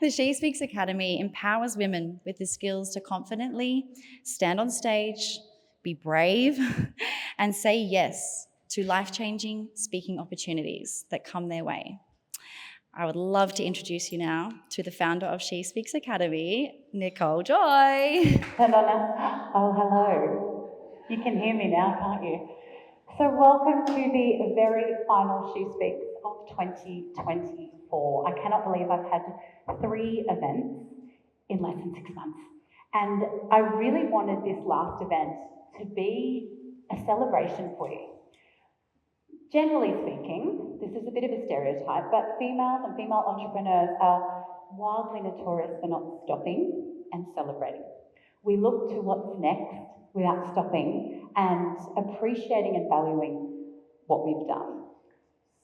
The She Speaks Academy empowers women with the skills to confidently stand on stage, be brave, and say yes to life-changing speaking opportunities that come their way. I would love to introduce you now to the founder of She Speaks Academy, Nicole Joy. Oh, hello. You can hear me now, can't you? So welcome to the very final She Speaks of 2024. I cannot believe I've had 3 events in less than 6 months. And I really wanted this last event to be a celebration for you. Generally speaking, this is a bit of a stereotype, but females and female entrepreneurs are wildly notorious for not stopping and celebrating. We look to what's next without stopping and appreciating and valuing what we've done.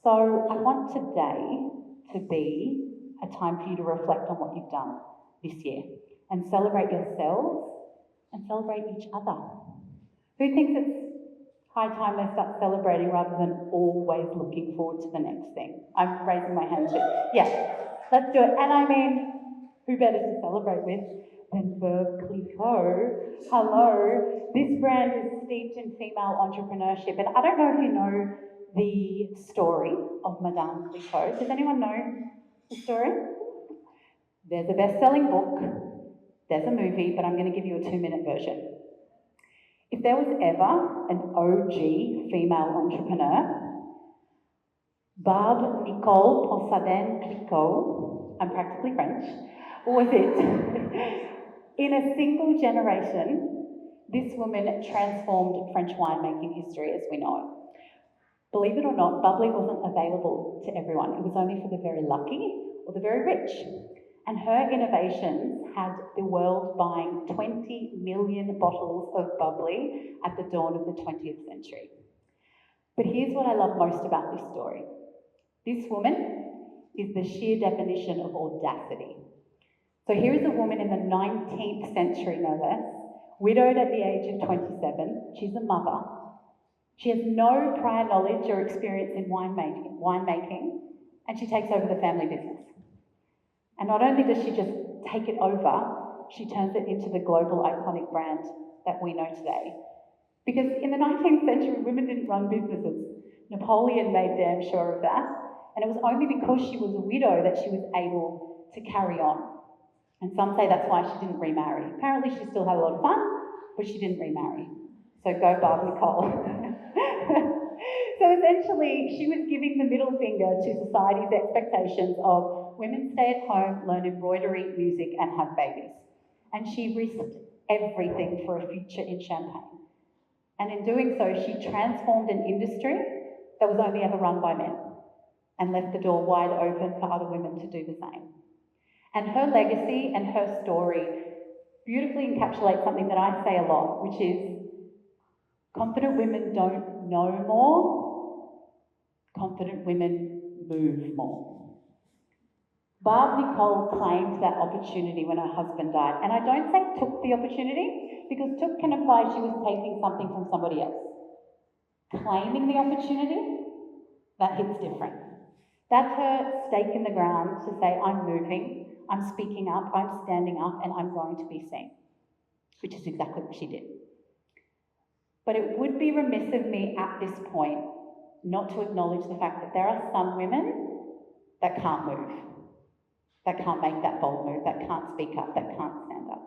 So I want today to be a time for you to reflect on what you've done this year and celebrate yourselves and celebrate each other. Who thinks it's high time they start celebrating rather than always looking forward to the next thing? I'm raising my hand too. Yeah, let's do it. And I mean, who better to celebrate with than Verve Clicquot? Hello. This brand is steeped in female entrepreneurship. And I don't know if you know the story of Madame Clicquot. Does anyone know the story? There's a best-selling book, there's a movie, but I'm going to give you a 2-minute version. If there was ever an OG female entrepreneur, Barbe Nicole Clicquot, I'm practically French, was it? In a single generation, this woman transformed French winemaking history as we know it. Believe it or not, bubbly wasn't available to everyone. It was only for the very lucky or the very rich. And her innovations had the world buying 20 million bottles of bubbly at the dawn of the 20th century. But here's what I love most about this story. This woman is the sheer definition of audacity. So here is a woman in the 19th century, no less, widowed at the age of 27. She's a mother. She has no prior knowledge or experience in winemaking, and she takes over the family business. And not only does she just take it over, she turns it into the global iconic brand that we know today. Because in the 19th century, women didn't run businesses. Napoleon made damn sure of that. And it was only because she was a widow that she was able to carry on. And some say that's why she didn't remarry. Apparently she still had a lot of fun, but she didn't remarry. So go Barb Nicole. So essentially, she was giving the middle finger to society's expectations of women stay at home, learn embroidery, music, and have babies. And she risked everything for a future in Champagne. And in doing so, she transformed an industry that was only ever run by men and left the door wide open for other women to do the same. And her legacy and her story beautifully encapsulate something that I say a lot, which is confident women don't know more, confident women move more. Barb Nicole claimed that opportunity when her husband died. And I don't say took the opportunity, because took can imply she was taking something from somebody else. Claiming the opportunity, that hits different. That's her stake in the ground to say, I'm moving, I'm speaking up, I'm standing up, and I'm going to be seen, which is exactly what she did. But it would be remiss of me at this point not to acknowledge the fact that there are some women that can't move, that can't make that bold move, that can't speak up, that can't stand up.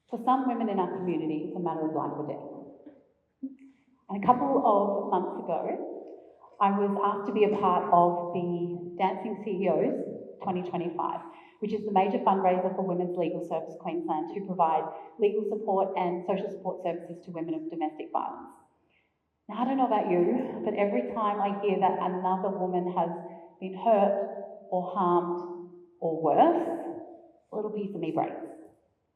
For some women in our community, it's a matter of life or death. And a couple of months ago, I was asked to be a part of the Dancing CEOs 2025, which is the major fundraiser for Women's Legal Service Queensland to provide legal support and social support services to women of domestic violence. Now, I don't know about you, but every time I hear that another woman has been hurt or harmed or worse, a little piece of me breaks.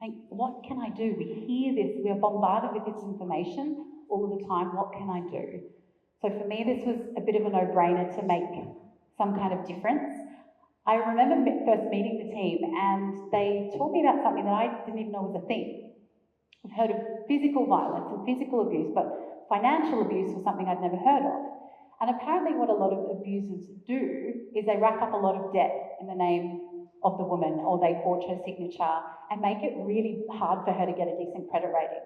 Like, what can I do? We hear this, we are bombarded with this information all of the time. What can I do? So for me, this was a bit of a no-brainer to make some kind of difference. I remember first meeting the team and they told me about something that I didn't even know was a thing. I've heard of physical violence and physical abuse, but financial abuse was something I'd never heard of. And apparently what a lot of abusers do is they rack up a lot of debt in the name of the woman, or they forge her signature and make it really hard for her to get a decent credit rating.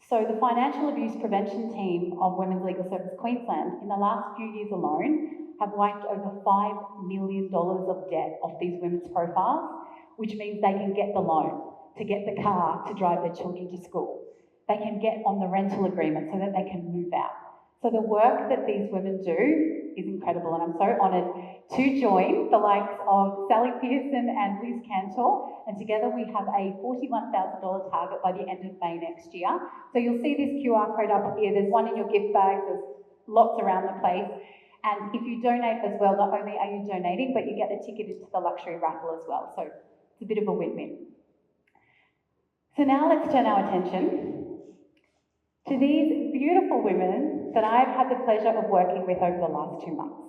So the Financial Abuse Prevention Team of Women's Legal Service Queensland, in the last few years alone, have wiped over $5 million of debt off these women's profiles, which means they can get the loan to get the car to drive their children to school. They can get on the rental agreement so that they can move out. So the work that these women do is incredible, and I'm so honoured to join the likes of Sally Pearson and Liz Cantor, and together we have a $41,000 target by the end of May next year. So you'll see this QR code up here. There's one in your gift bags, there's lots around the place. And if you donate as well, not only are you donating, but you get a ticket into the luxury raffle as well. So it's a bit of a win-win. So now let's turn our attention to these beautiful women that I've had the pleasure of working with over the last 2 months.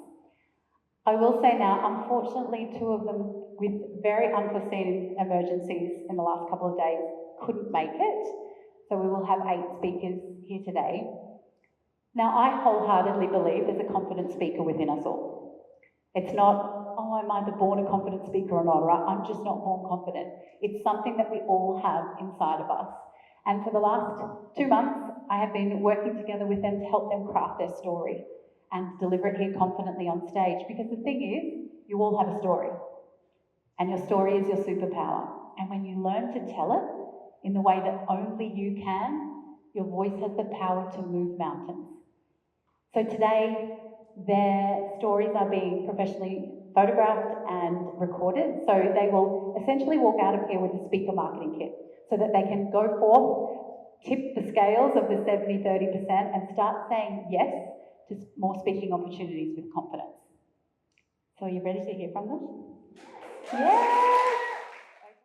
I will say now, unfortunately, 2 of them with very unforeseen emergencies in the last couple of days couldn't make it. So we will have 8 speakers here today. Now, I wholeheartedly believe there's a confident speaker within us all. It's not, oh, I'm either born a confident speaker or not, right? I'm just not born confident. It's something that we all have inside of us. And for the last 2 months, I have been working together with them to help them craft their story and deliver it here confidently on stage. Because the thing is, you all have a story. And your story is your superpower. And when you learn to tell it in the way that only you can, your voice has the power to move mountains. So today, their stories are being professionally photographed and recorded. So they will essentially walk out of here with a speaker marketing kit so that they can go forth, tip the scales of the 70-30% and start saying yes to more speaking opportunities with confidence. So are you ready to hear from them? Yeah!